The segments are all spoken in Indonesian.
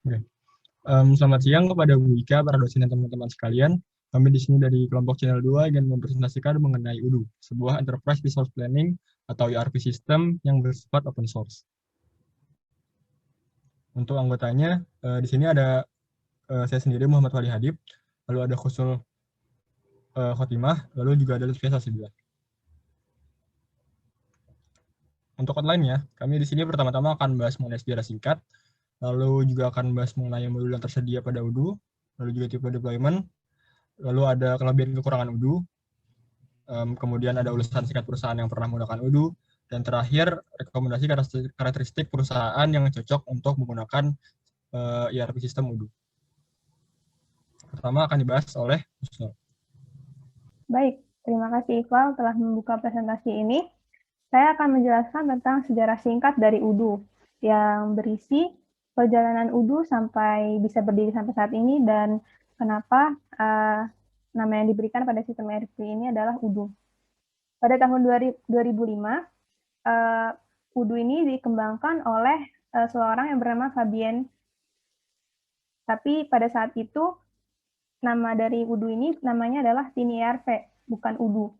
Oke. Selamat siang kepada Bu Ika, para dosen dan teman-teman sekalian. Kami di sini dari kelompok Channel 2 ingin mempresentasikan mengenai UDU, sebuah Enterprise Resource Planning atau ERP system yang bersifat open source. Untuk anggotanya, di sini ada saya sendiri Muhammad Wali Hadib, lalu ada Khusul Khotimah, lalu juga ada Lutfi Sasibilah. Untuk outline-nya, kami di sini pertama-tama akan bahas mengenai sejarah singkat, lalu juga akan bahas mengenai modul yang tersedia pada UDU, lalu juga tipe deployment, lalu ada kelebihan kekurangan UDU, kemudian ada ulasan singkat perusahaan yang pernah menggunakan UDU, dan terakhir rekomendasi karakteristik perusahaan yang cocok untuk menggunakan ERP sistem UDU. Pertama akan dibahas oleh Husnul. Baik, terima kasih Iqbal telah membuka presentasi ini. Saya akan menjelaskan tentang sejarah singkat dari UDU yang berisi perjalanan UDU sampai bisa berdiri sampai saat ini dan kenapa nama yang diberikan pada sistem ERP ini adalah UDU. Pada tahun 2005, UDU ini dikembangkan oleh seorang yang bernama Fabien. Tapi pada saat itu nama dari UDU ini namanya adalah Tiny ERP, bukan UDU.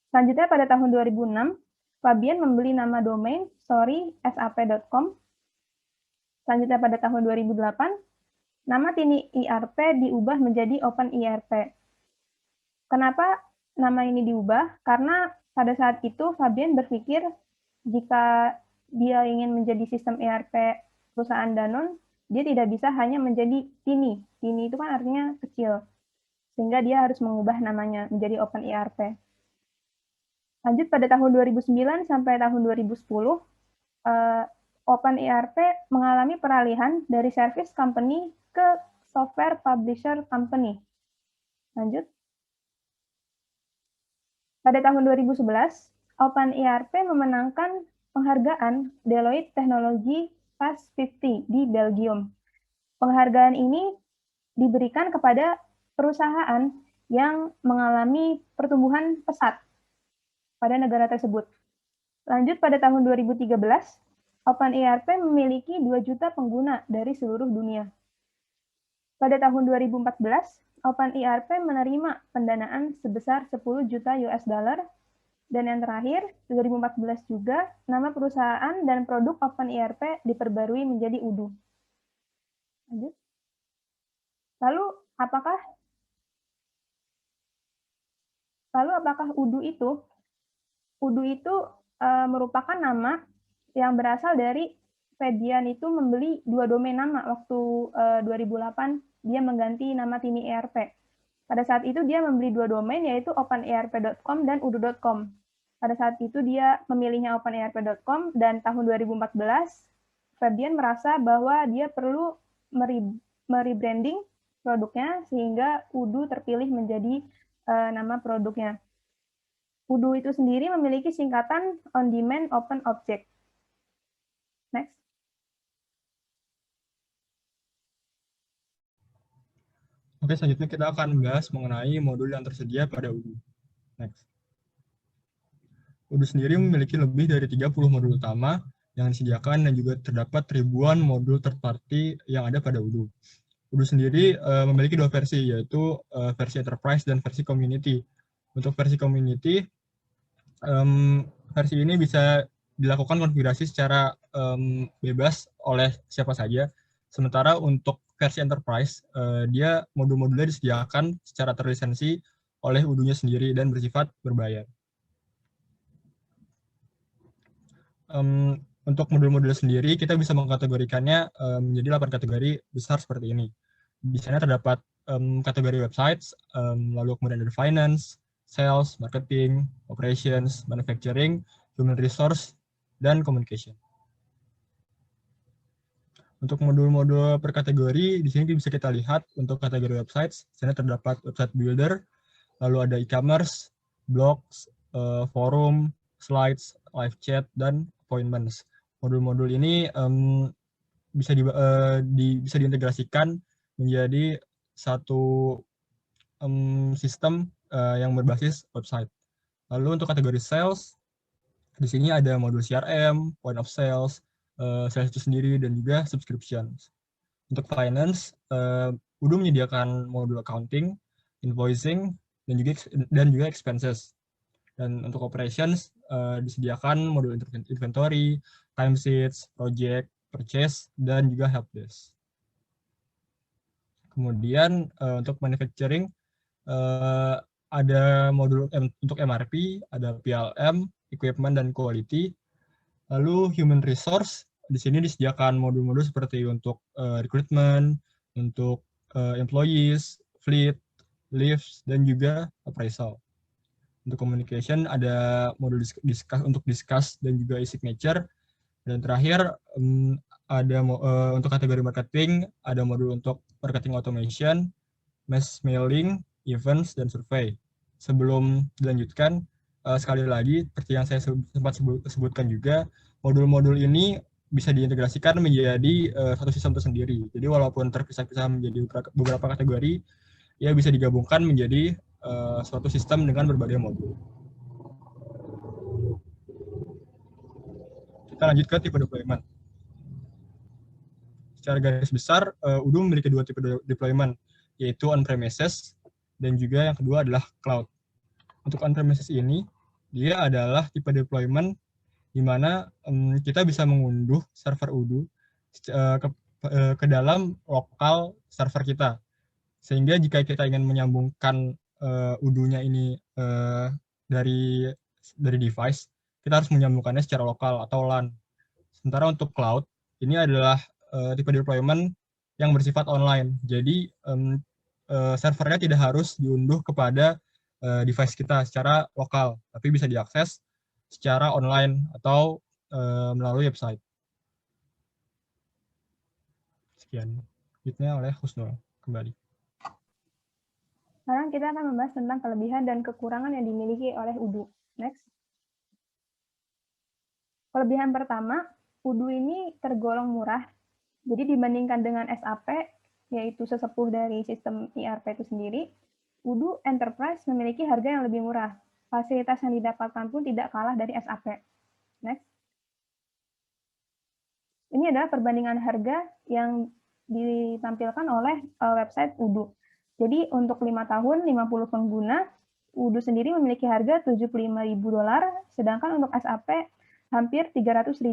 Selanjutnya pada tahun 2006, Fabian membeli nama domain sorry.sap.com. Selanjutnya pada tahun 2008, nama Tiny ERP diubah menjadi Open ERP. Kenapa nama ini diubah? Karena pada saat itu Fabian berpikir jika dia ingin menjadi sistem ERP perusahaan Danone, dia tidak bisa hanya menjadi Tiny. Tiny itu kan artinya kecil. Sehingga dia harus mengubah namanya menjadi Open ERP. Lanjut pada tahun 2009 sampai tahun 2010, Open ERP mengalami peralihan dari service company ke software publisher company. Lanjut. Pada tahun 2011, Open ERP memenangkan penghargaan Deloitte Technology Fast 50 di Belgium. Penghargaan ini diberikan kepada perusahaan yang mengalami pertumbuhan pesat pada negara tersebut. Lanjut pada tahun 2013, Open ERP memiliki 2 juta pengguna dari seluruh dunia. Pada tahun 2014, Open ERP menerima pendanaan sebesar 10 juta US dollar. Dan yang terakhir, 2014 juga, nama perusahaan dan produk Open ERP diperbarui menjadi UDU. Lanjut. Lalu, apakah UDU itu? UDU itu merupakan nama yang berasal dari Fabian itu membeli 2 domain nama waktu 2008 dia mengganti nama Tiny ERP. Pada saat itu dia membeli 2 domain yaitu openerp.com dan udu.com. Pada saat itu dia memilihnya openerp.com dan tahun 2014 Fabian merasa bahwa dia perlu merebranding produknya sehingga UDU terpilih menjadi nama produknya. UDU itu sendiri memiliki singkatan On Demand Open Object. Next. Oke, selanjutnya kita akan membahas mengenai modul yang tersedia pada UDU. Next. UDU sendiri memiliki lebih dari 30 modul utama yang disediakan dan juga terdapat ribuan modul third party yang ada pada UDU. UDU sendiri memiliki 2 versi, yaitu versi Enterprise dan versi Community. Untuk versi Community, versi ini bisa dilakukan konfigurasi secara bebas oleh siapa saja. Sementara untuk versi Enterprise, dia modul-modulnya disediakan secara terlisensi oleh UDU-nya sendiri dan bersifat berbayar. Untuk modul-modul sendiri, kita bisa mengkategorikannya menjadi 8 kategori besar seperti ini. Di sana terdapat kategori websites, lalu kemudian ada finance, sales, marketing, operations, manufacturing, human resource, dan communication. Untuk modul-modul per kategori, di sini bisa kita lihat untuk kategori websites, di sana terdapat website builder, lalu ada e-commerce, blogs, forum, slides, live chat, dan appointments. Modul-modul ini bisa diintegrasikan menjadi satu sistem yang berbasis website. Lalu untuk kategori sales, di sini ada modul CRM, point of sales, sales itu sendiri, dan juga subscription. Untuk finance, Odoo menyediakan modul accounting, invoicing, dan juga expenses. Dan untuk operations, disediakan modul inventory, timesheets, project, purchase, dan juga helpdesk. Kemudian untuk manufacturing, ada modul untuk MRP, ada PLM, equipment, dan quality. Lalu human resource, di sini disediakan modul-modul seperti untuk recruitment, untuk employees, fleet, leaves, dan juga appraisal. Untuk communication ada modul untuk discuss dan juga e-signature. Dan terakhir ada untuk kategori marketing, ada modul untuk marketing automation, mass mailing, events, dan survei. Sebelum dilanjutkan, sekali lagi, seperti yang saya sempat sebutkan juga, modul-modul ini bisa diintegrasikan menjadi satu sistem tersendiri. Jadi walaupun terpisah-pisah menjadi beberapa kategori, ya bisa digabungkan menjadi suatu sistem dengan berbagai modul. Kita lanjut ke tipe deployment. Secara garis besar, Odoo memiliki dua tipe deployment, yaitu on-premises dan juga yang kedua adalah cloud. Untuk on-premises ini, dia adalah tipe deployment di mana kita bisa mengunduh server Odoo ke dalam lokal server kita. Sehingga jika kita ingin menyambungkan Odoo-nya ini dari device, kita harus menyambungkannya secara lokal atau LAN. Sementara untuk cloud, ini adalah tipe deployment yang bersifat online. Jadi servernya tidak harus diunduh kepada device kita secara lokal, tapi bisa diakses secara online atau melalui website. Sekian. Selanjutnya oleh Husnul kembali. Sekarang kita akan membahas tentang kelebihan dan kekurangan yang dimiliki oleh Odoo. Next. Kelebihan pertama, Odoo ini tergolong murah. Jadi dibandingkan dengan SAP, yaitu sesepuh dari sistem ERP itu sendiri, Odoo Enterprise memiliki harga yang lebih murah. Fasilitas yang didapatkan pun tidak kalah dari SAP. Next. Ini adalah perbandingan harga yang ditampilkan oleh website Odoo. Jadi untuk 5 tahun, 50 pengguna, Odoo sendiri memiliki harga $75.000, sedangkan untuk SAP hampir $300.000.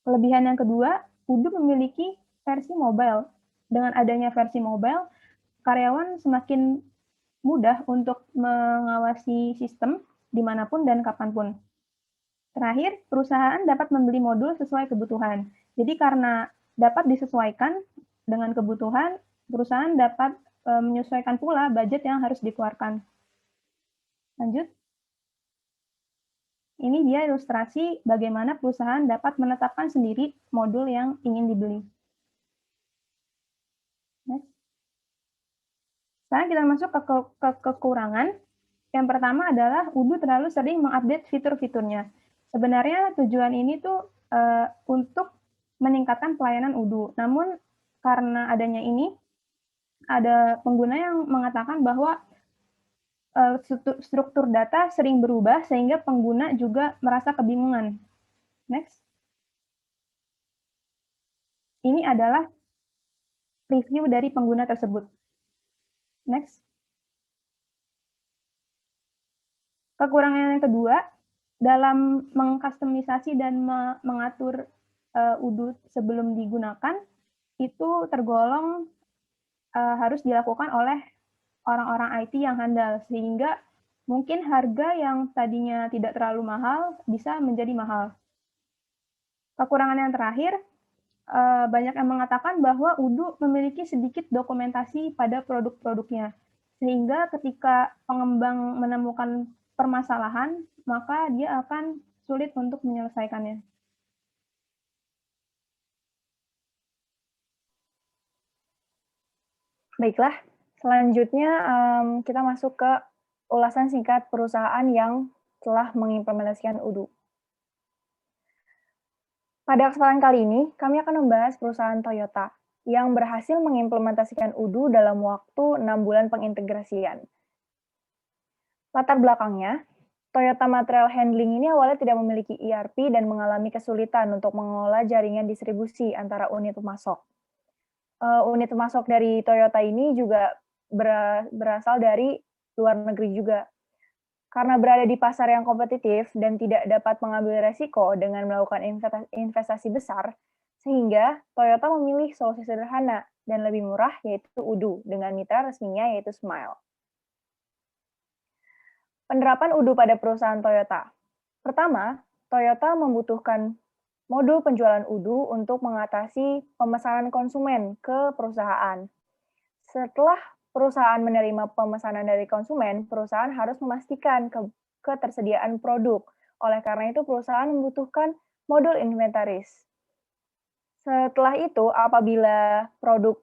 Kelebihan yang kedua, Odoo memiliki versi mobile. Dengan adanya versi mobile, karyawan semakin mudah untuk mengawasi sistem dimanapun dan kapanpun. Terakhir, perusahaan dapat membeli modul sesuai kebutuhan. Jadi karena dapat disesuaikan dengan kebutuhan, perusahaan dapat menyesuaikan pula budget yang harus dikeluarkan. Lanjut. Ini dia ilustrasi bagaimana perusahaan dapat menetapkan sendiri modul yang ingin dibeli. Next. Sekarang kita masuk ke kekurangan. Yang pertama adalah Odoo terlalu sering mengupdate fitur-fiturnya. Sebenarnya tujuan ini tuh untuk meningkatkan pelayanan Odoo. Namun karena adanya ini, ada pengguna yang mengatakan bahwa struktur data sering berubah sehingga pengguna juga merasa kebingungan. Next. Ini adalah review dari pengguna tersebut. Next. Kekurangan yang kedua, dalam mengkustomisasi dan mengatur Odoo sebelum digunakan, itu tergolong harus dilakukan oleh orang-orang IT yang handal, sehingga mungkin harga yang tadinya tidak terlalu mahal bisa menjadi mahal. Kekurangan yang terakhir, banyak yang mengatakan bahwa Odoo memiliki sedikit dokumentasi pada produk-produknya, sehingga ketika pengembang menemukan permasalahan, maka dia akan sulit untuk menyelesaikannya. Baiklah, selanjutnya kita masuk ke ulasan singkat perusahaan yang telah mengimplementasikan Odoo. Pada kesempatan kali ini, kami akan membahas perusahaan Toyota yang berhasil mengimplementasikan Odoo dalam waktu 6 bulan pengintegrasian. Latar belakangnya, Toyota Material Handling ini awalnya tidak memiliki ERP dan mengalami kesulitan untuk mengelola jaringan distribusi antara unit pemasok. Unit pemasok dari Toyota ini juga berasal dari luar negeri juga. Karena berada di pasar yang kompetitif dan tidak dapat mengambil resiko dengan melakukan investasi besar, sehingga Toyota memilih solusi sederhana dan lebih murah, yaitu Odoo, dengan mitra resminya yaitu Smile. Penerapan Odoo pada perusahaan Toyota. Pertama, Toyota membutuhkan modul penjualan Odoo untuk mengatasi pemesanan konsumen ke perusahaan. Setelah perusahaan menerima pemesanan dari konsumen, perusahaan harus memastikan ketersediaan produk. Oleh karena itu, perusahaan membutuhkan modul inventaris. Setelah itu, apabila produk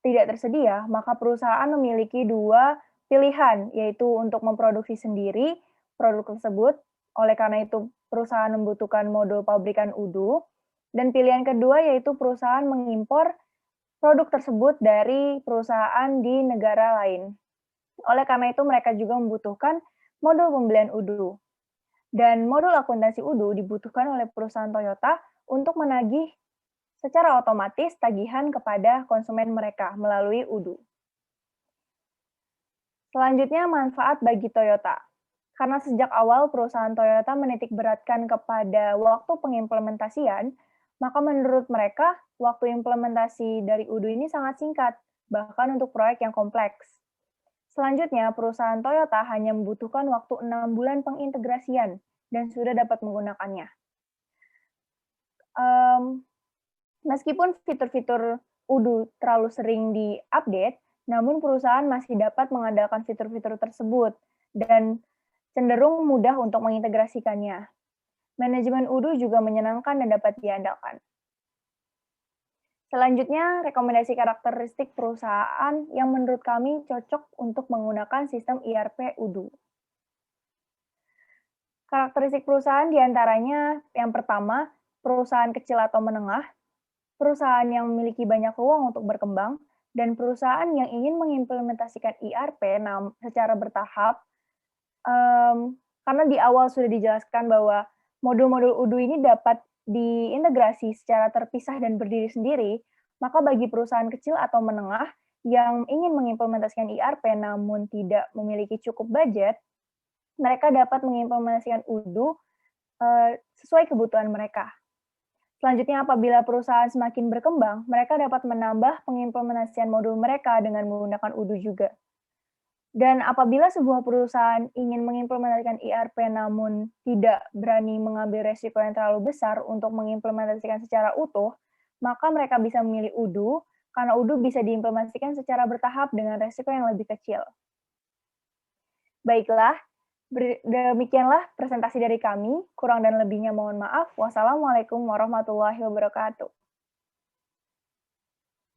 tidak tersedia, maka perusahaan memiliki dua pilihan, yaitu untuk memproduksi sendiri produk tersebut. Oleh karena itu, perusahaan membutuhkan modul pabrikan Odoo. Dan pilihan kedua yaitu perusahaan mengimpor produk tersebut dari perusahaan di negara lain. Oleh karena itu, mereka juga membutuhkan modul pembelian Odoo. Dan modul akuntansi Odoo dibutuhkan oleh perusahaan Toyota untuk menagih secara otomatis tagihan kepada konsumen mereka melalui Odoo. Selanjutnya, manfaat bagi Toyota. Karena sejak awal perusahaan Toyota menitik beratkan kepada waktu pengimplementasian, maka menurut mereka, waktu implementasi dari Odoo ini sangat singkat, bahkan untuk proyek yang kompleks. Selanjutnya, perusahaan Toyota hanya membutuhkan waktu 6 bulan pengintegrasian dan sudah dapat menggunakannya. Meskipun fitur-fitur Odoo terlalu sering diupdate, namun perusahaan masih dapat mengandalkan fitur-fitur tersebut dan cenderung mudah untuk mengintegrasikannya. Manajemen Odoo juga menyenangkan dan dapat diandalkan. Selanjutnya, rekomendasi karakteristik perusahaan yang menurut kami cocok untuk menggunakan sistem ERP Odoo. Karakteristik perusahaan diantaranya yang pertama, perusahaan kecil atau menengah, perusahaan yang memiliki banyak ruang untuk berkembang, dan perusahaan yang ingin mengimplementasikan ERP secara bertahap. Karena di awal sudah dijelaskan bahwa modul-modul Odoo ini dapat diintegrasi secara terpisah dan berdiri sendiri, maka bagi perusahaan kecil atau menengah yang ingin mengimplementasikan ERP namun tidak memiliki cukup budget, mereka dapat mengimplementasikan Odoo sesuai kebutuhan mereka. Selanjutnya, apabila perusahaan semakin berkembang, mereka dapat menambah pengimplementasian modul mereka dengan menggunakan Odoo juga. Dan apabila sebuah perusahaan ingin mengimplementasikan ERP namun tidak berani mengambil resiko yang terlalu besar untuk mengimplementasikan secara utuh, maka mereka bisa memilih Odoo, karena Odoo bisa diimplementasikan secara bertahap dengan resiko yang lebih kecil. Baiklah, demikianlah presentasi dari kami. Kurang dan lebihnya mohon maaf. Wassalamualaikum warahmatullahi wabarakatuh.